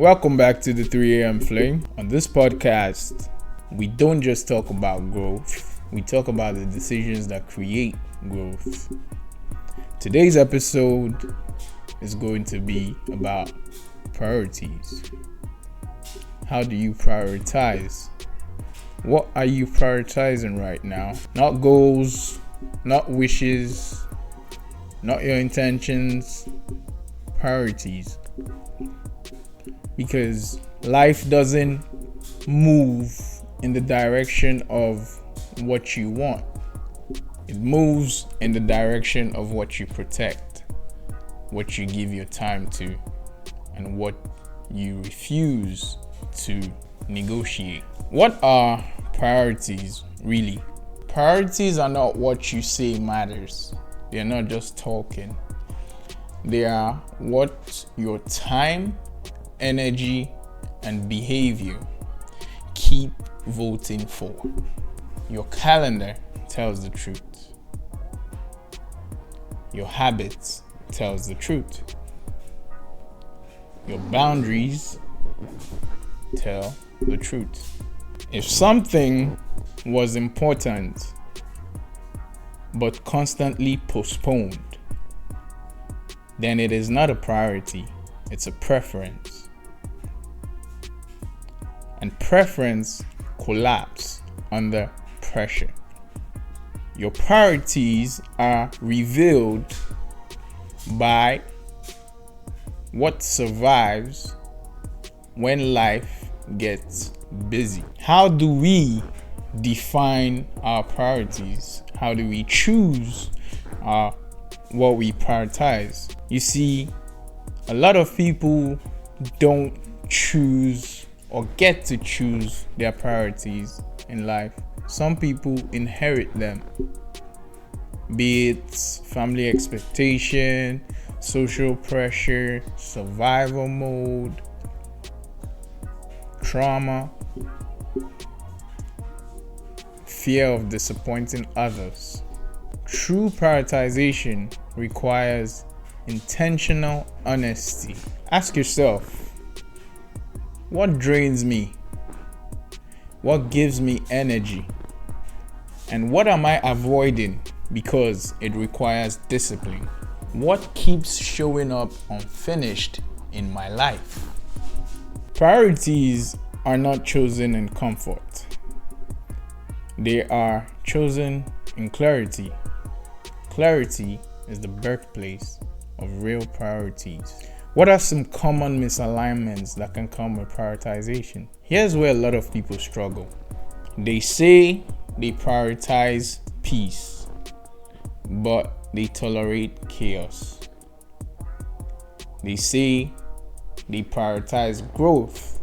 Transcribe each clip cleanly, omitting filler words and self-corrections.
Welcome back to the 3 a.m. Flame. On this podcast, we don't just talk about growth, we talk about the decisions that create growth. Today's episode is going to be about priorities. How do you prioritize? What are you prioritizing right now? Not goals, not wishes, not your intentions, priorities. Because life doesn't move in the direction of what you want. It moves in the direction of what you protect, what you give your time to, and what you refuse to negotiate. What are priorities really? Priorities are not what you say matters. They're not just talking. They are what your time, energy, and behavior keep voting for. Your calendar tells the truth. Your habits tells the truth. Your boundaries tell the truth. If something was important but constantly postponed, then it is not a priority, it's a preference. And preference collapse under pressure. Your priorities are revealed by what survives when life gets busy. How do we define our priorities? How do we choose what we prioritize? You see, a lot of people don't choose or get to choose their priorities in life. Some people inherit them, be it family expectation, social pressure, survival mode, trauma, fear of disappointing others. True prioritization requires intentional honesty. Ask yourself, what drains me? What gives me energy? And what am I avoiding because it requires discipline? What keeps showing up unfinished in my life? Priorities are not chosen in comfort. They are chosen in clarity. Clarity is the birthplace of real priorities. What are some common misalignments that can come with prioritization? Here's where a lot of people struggle. They say they prioritize peace, but they tolerate chaos. They say they prioritize growth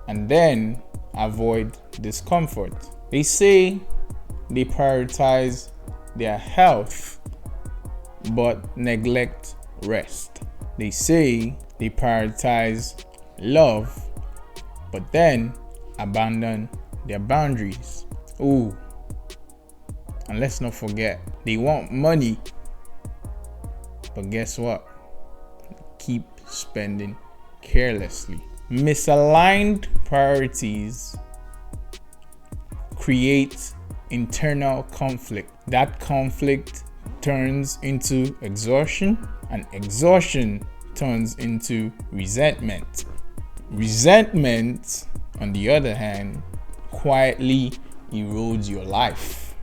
and then avoid discomfort. They say they prioritize their health, but neglect rest. They say they prioritize love, but then abandon their boundaries. And let's not forget, they want money, but guess what? Keep spending carelessly. Misaligned priorities create internal conflict. That conflict turns into exhaustion, and exhaustion turns into resentment. Resentment, on the other hand, quietly erodes your life.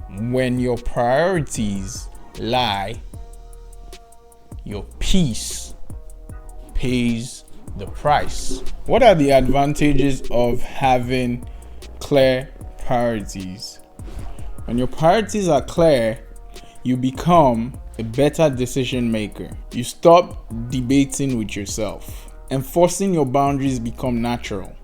When your priorities lie, your peace pays the price. What are the advantages of having clear priorities? When your priorities are clear, you become a better decision maker. You stop debating with yourself. Enforcing your boundaries become natural.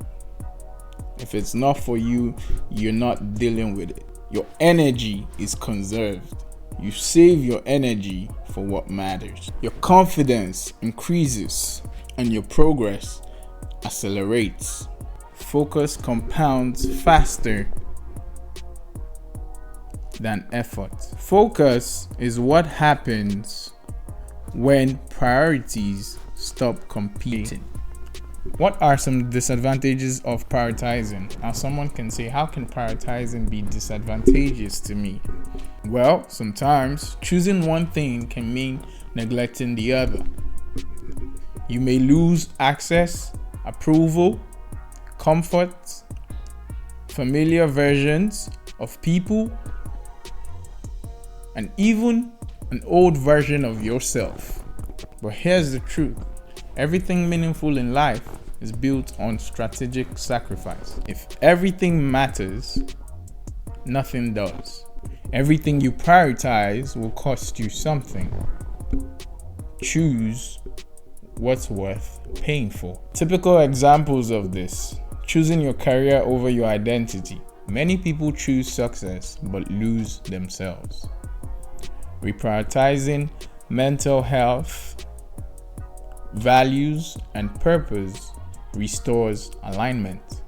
If it's not for you, you're not dealing with it. Your energy is conserved. You save your energy for what matters. Your confidence increases and your progress accelerates. Focus compounds faster than effort. Focus is what happens when priorities stop competing. What are some disadvantages of prioritizing? Now, someone can say, how can prioritizing be disadvantageous to me? Well, sometimes choosing one thing can mean neglecting the other. You may lose access, approval, comfort, familiar versions of people, and even an old version of yourself. But here's the truth. Everything meaningful in life is built on strategic sacrifice. If everything matters, nothing does. Everything you prioritize will cost you something. Choose what's worth paying for. Typical examples of this: choosing your career over your identity. Many people choose success but lose themselves. Reprioritizing mental health, values, and purpose restores alignment.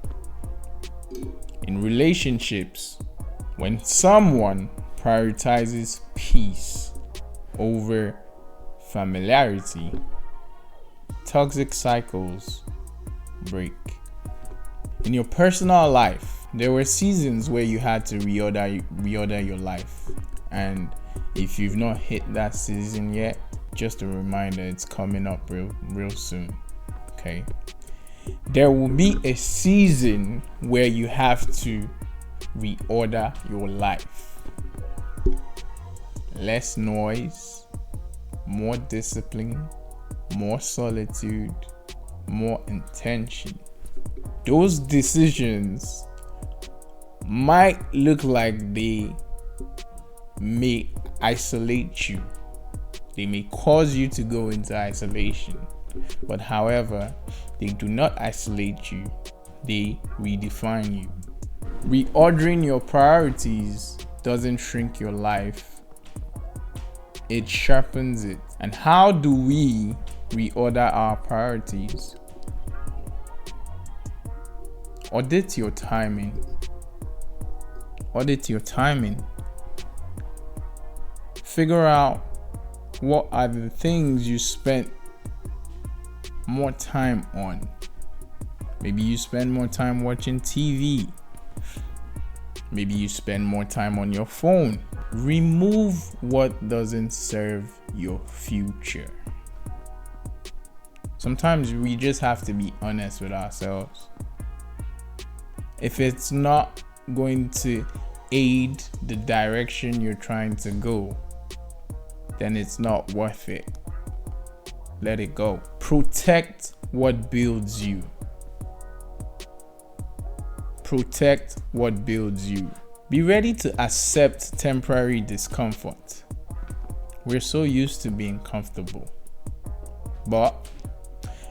In relationships, when someone prioritizes peace over familiarity, toxic cycles break. In your personal life, there were seasons where you had to reorder your life. And if you've not hit that season yet, just a reminder, it's coming up real soon. Okay? There will be a season where you have to reorder your life. Less noise, more discipline, more solitude, more intention. Those decisions might look like they may isolate you. They may cause you to go into isolation. But however, they do not isolate you. They redefine you. Reordering your priorities doesn't shrink your life. It sharpens it. And how do we reorder our priorities? Audit your timing. Audit your timing. Figure out what are the things you spent more time on. Maybe you spend more time watching TV. Maybe you spend more time on your phone. Remove what doesn't serve your future. Sometimes we just have to be honest with ourselves. If it's not going to aid the direction you're trying to go, then it's not worth it. Let it go. Protect what builds you. Protect what builds you. Be ready to accept temporary discomfort. We're so used to being comfortable. But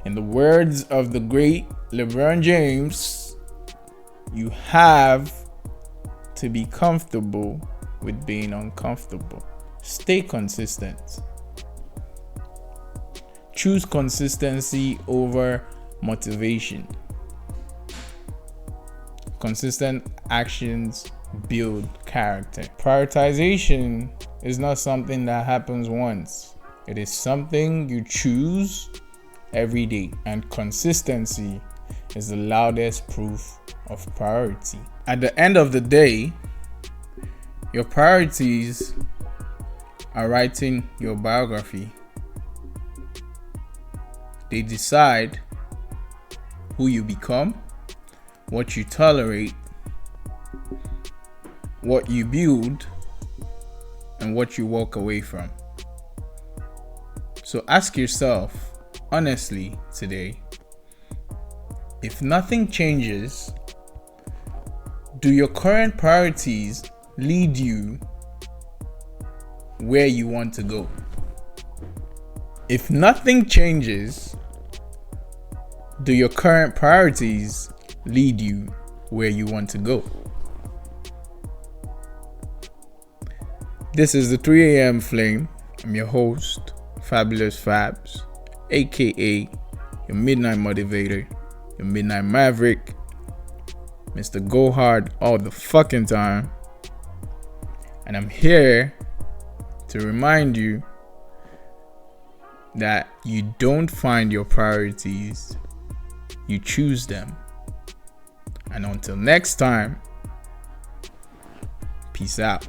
in the words of the great LeBron James, you have to be comfortable with being uncomfortable. Stay consistent. Choose consistency over motivation. Consistent actions build character. Prioritization is not something that happens once. It is something you choose every day. And consistency is the loudest proof of priority. At the end of the day, your priorities are writing your biography. They decide who you become, what you tolerate, what you build, and what you walk away from. So ask yourself honestly today, if nothing changes, do your current priorities lead you where you want to go? If nothing changes, do your current priorities lead you where you want to go? This is the 3 a.m. Flame. I'm your host, Fabulous Fabs, aka your Midnight Motivator, your Midnight Maverick, Mr. Go Hard all the fucking time. And I'm here to remind you that you don't find your priorities, you choose them. And until next time, peace out.